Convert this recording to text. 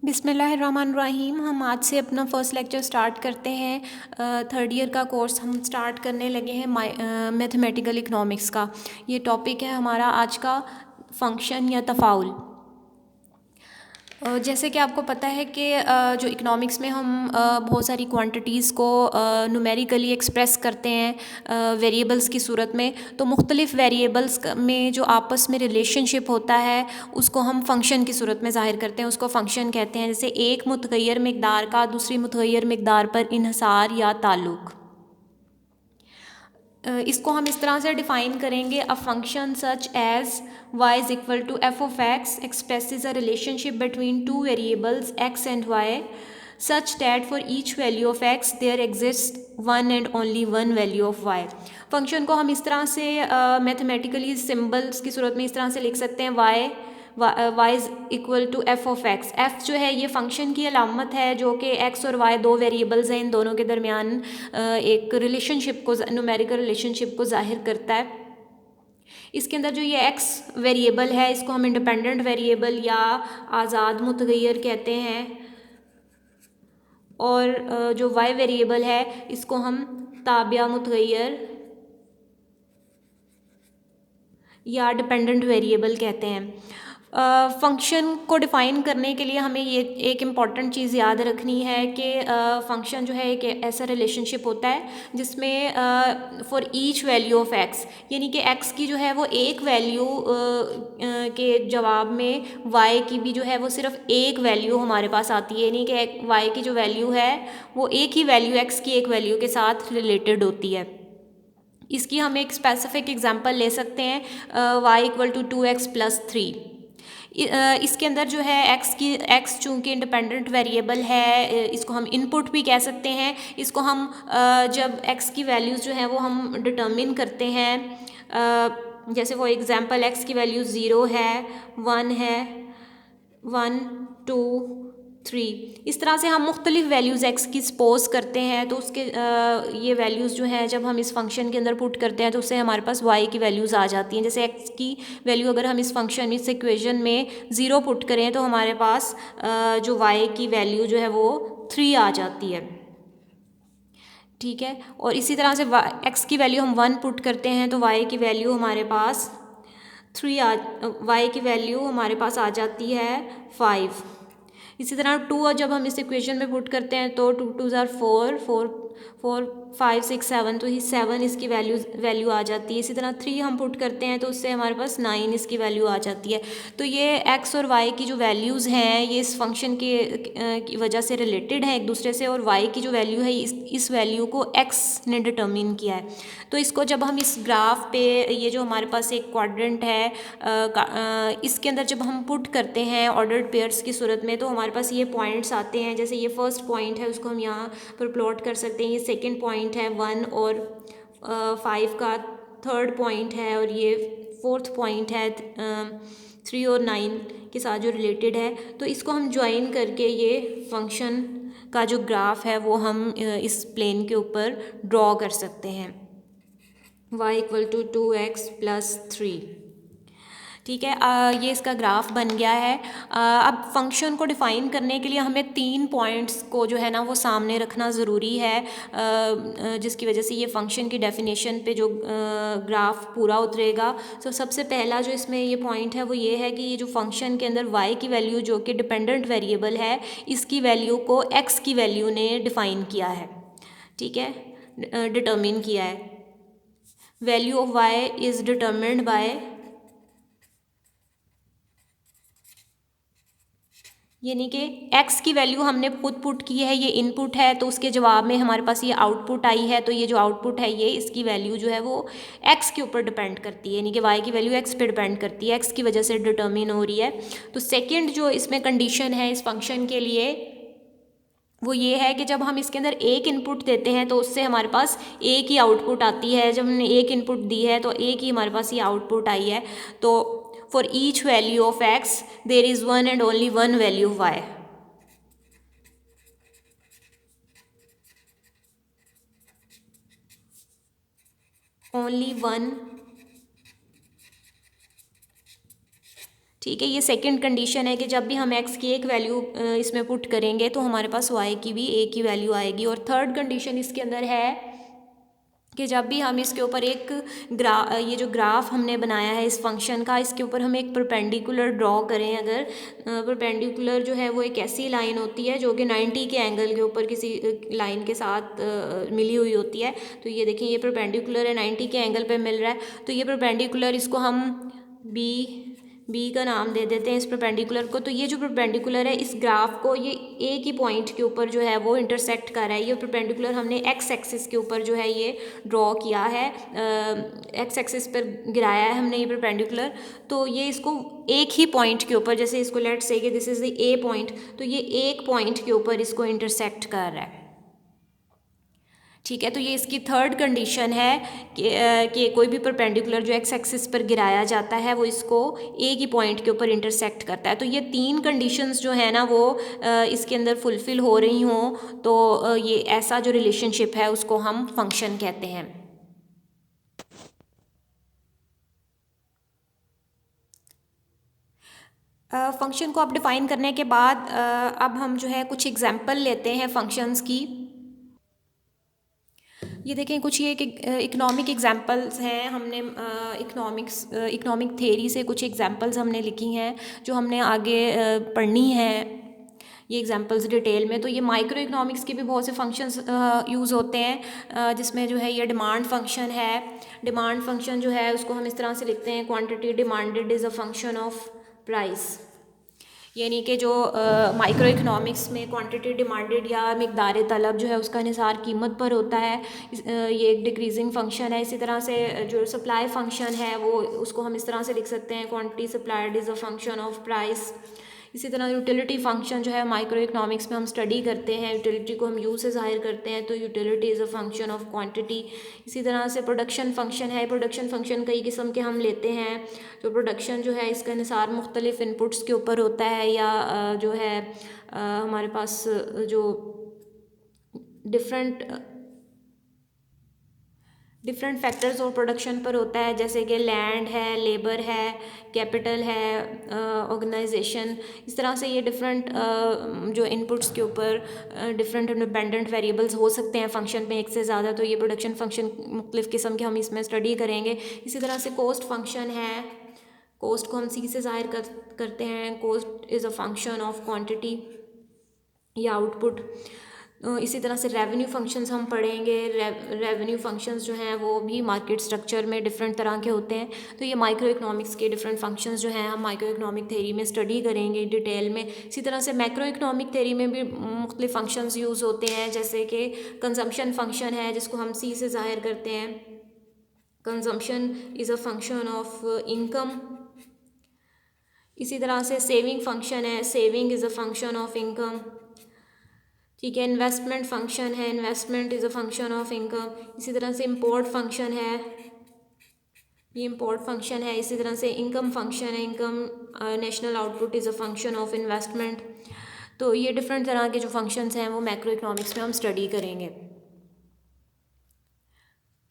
बिस्मिल्लाहिर्रहमानिर्रहीम। हम आज से अपना फ़र्स्ट लेक्चर स्टार्ट करते हैं। थर्ड ईयर का कोर्स हम स्टार्ट करने लगे हैं मैथमेटिकल इकनॉमिक्स का। ये टॉपिक है हमारा आज का फंक्शन या तफ़ाउल। जैसे कि आपको पता है कि जो इकनॉमिक्स में हम बहुत सारी क्वांटिटीज़ को न्यूमेरिकली एक्सप्रेस करते हैं वेरिएबल्स की सूरत में। तो मुख्तलिफ़ वेरिएबल्स में जो आपस में रिलेशनशिप होता है उसको हम फंक्शन की सूरत में ज़ाहिर करते हैं, उसको फंक्शन कहते हैं। जैसे एक मुतग़य्यर मिक़दार का दूसरी मुतग़य्यर मिक़दार पर इन्हिसार या ताल्लुक़। इसको हम इस तरह से डिफ़ाइन करेंगे, a function such as y is equal to f of x expresses a relationship between two variables x and y such that for each value of x there exist one and only one value of y। Function को हम इस तरह से mathematically symbols की सूरत में इस तरह से लिख सकते हैं, y is equal to f of x। f जो है ये फंक्शन की अलामत है जो कि x और y दो वेरिएबल्स हैं, इन दोनों के दरमियान एक रिलेशनशिप को, न्यूमेरिकल रिलेशनशिप को ज़ाहिर करता है। इसके अंदर जो ये x वेरिएबल है इसको हम इंडिपेंडेंट वेरिएबल या आज़ाद मुतग़य्यर कहते हैं, और जो y वेरिएबल है इसको हम ताबिया मुतग़य्यर या डिपेंडेंट वेरिएबल कहते हैं। फंक्शन को डिफ़ाइन करने के लिए हमें ये एक इम्पॉर्टेंट चीज़ याद रखनी है कि फंक्शन जो है एक ऐसा रिलेशनशिप होता है जिसमें for each value of x, यानी कि x की जो है वो एक वैल्यू के जवाब में y की भी जो है वो सिर्फ एक वैल्यू हमारे पास आती है, यानी कि y की जो वैल्यू है वो एक ही वैल्यू x की एक वैल्यू के साथ रिलेटेड होती है। इसकी हम एक स्पेसिफिक एग्जांपल ले सकते हैं, y equal to 2x plus 3। इसके अंदर जो है x चूँकि इंडिपेंडेंट वेरिएबल है, इसको हम इनपुट भी कह सकते हैं। इसको हम जब x की वैल्यूज़ जो है वो हम डिटर्मिन करते हैं, जैसे वो एग्जांपल x की वैल्यू 0 है, 1 है, 1 2 3, इस तरह से हम मुख्तलिफ़ वैल्यूज़ x की सपोज करते हैं। तो उसके ये वैल्यूज़ जो हैं जब हम इस फंक्शन के अंदर पुट करते हैं तो उससे हमारे पास y की वैल्यूज़ आ जाती हैं। जैसे x की वैल्यू अगर हम इस फंक्शन इस इक्वेशन में 0 पुट करें तो हमारे पास जो y की वैल्यू जो है वो 3 आ जाती है, ठीक है। और इसी तरह से x की वैल्यू हम 1 पुट करते हैं तो y की वैल्यू हमारे पास y की वैल्यू हमारे पास आ जाती है 5। इसी तरह 2 जब हम इस इक्वेशन में पुट करते हैं तो 2 2 ज़ार 4 4 5 6 7, तो ये 7 इसकी वैल्यू आ जाती है। इसी तरह 3 हम पुट करते हैं तो उससे हमारे पास 9 इसकी वैल्यू आ जाती है। तो ये x और y की जो वैल्यूज़ हैं ये इस फंक्शन की वजह से रिलेटेड हैं एक दूसरे से, और y की जो वैल्यू है इस वैल्यू को x ने डिटर्मिन किया है। तो इसको जब हम इस ग्राफ पे, ये जो हमारे पास एक क्वाड्रेंट है, इसके अंदर जब हम पुट करते हैं ऑर्डर्ड पेयर्स की सूरत में तो हमारे पास ये पॉइंट्स आते हैं। जैसे ये फर्स्ट पॉइंट है उसको हम यहाँ पर प्लॉट कर सकते हैं, ये सेकंड पॉइंट है 1 और 5 का, थर्ड पॉइंट है, और ये फोर्थ पॉइंट है 3 और 9 के साथ जो रिलेटेड है। तो इसको हम ज्वाइन करके ये फंक्शन का जो ग्राफ है वो हम इस प्लेन के ऊपर ड्रॉ कर सकते हैं, y equal to 2x plus 3, ठीक है। ये इसका ग्राफ बन गया है। अब फंक्शन को डिफ़ाइन करने के लिए हमें 3 पॉइंट्स को जो है ना वो सामने रखना ज़रूरी है, जिसकी वजह से ये फंक्शन की डेफिनेशन पे जो ग्राफ पूरा उतरेगा। तो सबसे पहला जो इसमें ये पॉइंट है वो ये है कि ये जो फंक्शन के अंदर y की वैल्यू जो कि डिपेंडेंट वेरिएबल है इसकी वैल्यू को x की वैल्यू ने डिफ़ाइन किया है, ठीक है, डिटर्मिन किया है। Value of y is determined by, यानी कि x की वैल्यू हमने खुद पुट की है, ये इनपुट है, तो उसके जवाब में हमारे पास ये आउटपुट आई है। तो ये जो आउटपुट है ये इसकी वैल्यू जो है वो x के ऊपर डिपेंड करती है, यानी कि y की वैल्यू x पे डिपेंड करती है, x की वजह से डिटर्मिन हो रही है। तो सेकंड जो इसमें कंडीशन है इस फंक्शन के लिए वो ये है कि जब हम इसके अंदर एक इनपुट देते हैं तो उससे हमारे पास एक ही आउटपुट आती है। जब हमने एक इनपुट दी है तो एक ही हमारे पास ये आउटपुट आई है। तो for each value of x there is one and only one value of y। Only one ठीक है, ये सेकंड कंडीशन है कि जब भी हम x की एक वैल्यू इसमें पुट करेंगे तो हमारे पास y की भी एक ही वैल्यू आएगी। और थर्ड कंडीशन इसके अंदर है कि जब भी हम इसके ऊपर एक ये जो ग्राफ हमने बनाया है इस फंक्शन का, इसके ऊपर हम एक परपेंडिकुलर ड्रॉ करें, अगर परपेंडिकुलर जो है वो एक ऐसी लाइन होती है जो कि 90 के एंगल के ऊपर किसी लाइन के साथ मिली हुई होती है। तो ये देखें, ये परपेंडिकुलर है, 90 के एंगल पे मिल रहा है। तो ये परपेंडिकुलर, इसको हम बी का नाम दे देते हैं इस परपेंडिकुलर को। तो ये जो परपेंडिकुलर है इस ग्राफ को ये एक ही पॉइंट के ऊपर जो है वो इंटरसेक्ट कर रहा है। ये परपेंडिकुलर हमने एक्स एक्सिस के ऊपर जो है ये ड्रॉ किया है, एक्स एक्सिस पर गिराया है हमने ये परपेंडिकुलर। तो ये इसको एक ही पॉइंट के ऊपर, जैसे इसको लेट्स से कि this is the A point, तो ये एक पॉइंट के ऊपर इसको इंटरसेक्ट कर रहा है। ठीक है, तो ये इसकी थर्ड कंडीशन है कि कोई भी परपेंडिकुलर जो एक्स एक्सिस पर गिराया जाता है वो इसको एक ही पॉइंट के ऊपर इंटरसेक्ट करता है। तो ये तीन कंडीशंस जो है ना वो इसके अंदर फुलफ़िल हो रही हों तो ये ऐसा जो रिलेशनशिप है उसको हम फंक्शन कहते हैं। फंक्शन को अब डिफ़ाइन करने के बाद अब हम जो है कुछ एग्जांपल लेते हैं फंक्शंस की। ये देखें, कुछ ये इकनॉमिक एग्जांपल्स हैं, हमने इकनॉमिक थेरी से कुछ एग्जांपल्स हमने लिखी हैं जो हमने आगे पढ़नी है ये एग्जांपल्स डिटेल में। तो ये माइक्रो इकनॉमिक्स के भी बहुत से फंक्शंस यूज़ होते हैं, जिसमें जो है ये डिमांड फंक्शन है। डिमांड फंक्शन जो है उसको हम इस तरह से लिखते हैं, quantity demanded is a function of price. यानी कि जो माइक्रो इकनॉमिक्स में क्वांटिटी डिमांडेड या मिकदार तलब जो है उसका निसार कीमत पर होता है, ये एक डिक्रीजिंग फंक्शन है। इसी तरह से जो सप्लाई फंक्शन है वो उसको हम इस तरह से लिख सकते हैं, quantity supplied is a function of price. इसी तरह यूटिलिटी फंक्शन जो है माइक्रो इकनॉमिक्स में हम स्टडी करते हैं, यूटिलिटी को हम यू से ज़ाहिर करते हैं, तो utility is a function of quantity. इसी तरह से प्रोडक्शन फंक्शन है, प्रोडक्शन फंक्शन कई किस्म के हम लेते हैं। तो प्रोडक्शन जो है इसका निसार मुख्तलिफ इनपुट्स के ऊपर होता है, या जो है हमारे पास जो डिफरेंट फैक्टर्स और प्रोडक्शन पर होता है, जैसे कि लैंड है, लेबर है, कैपिटल है, ऑर्गेनाइजेशन। इस तरह से ये डिफरेंट जो इनपुट्स के ऊपर डिफरेंट इंडिपेंडेंट वेरिएबल्स हो सकते हैं फंक्शन में एक से ज़्यादा। तो ये प्रोडक्शन फंक्शन मुख्तलिफ़ किस्म के हम इसमें स्टडी करेंगे। इसी तरह से कोस्ट फंक्शन है, कोस्ट को हम सी से ज़ाहिर करते हैं, cost is a function of quantity या आउटपुट। इसी तरह से रेवेन्यू फंक्शंस हम पढ़ेंगे। रेवेन्यू फंक्शंस जो हैं वो भी मार्केट स्ट्रक्चर में डिफरेंट तरह के होते हैं। तो ये माइक्रो इकनॉमिक्स के डिफरेंट फंक्शंस जो हैं हम माइक्रो इकनॉमिक थेरी में स्टडी करेंगे डिटेल में। इसी तरह से मैक्रो इकनॉमिक थेरी में भी मुख्तलिफ फंक्शंस यूज़ होते हैं, जैसे कि कंजम्पशन फंक्शन है जिसको हम सी से ज़ाहिर करते हैं। Consumption is a function of income. इसी तरह से सेविंग फंक्शन है, saving is a function of income. ठीक है, इन्वेस्टमेंट फंक्शन है, investment is a function of income. इसी तरह से इंपोर्ट फंक्शन है, ये इंपोर्ट फंक्शन है। इसी तरह से इनकम फंक्शन है, income national output is a function of investment. तो ये डिफरेंट तरह के जो फंक्शंस हैं वो मैक्रो इकनॉमिक्स में हम स्टडी करेंगे।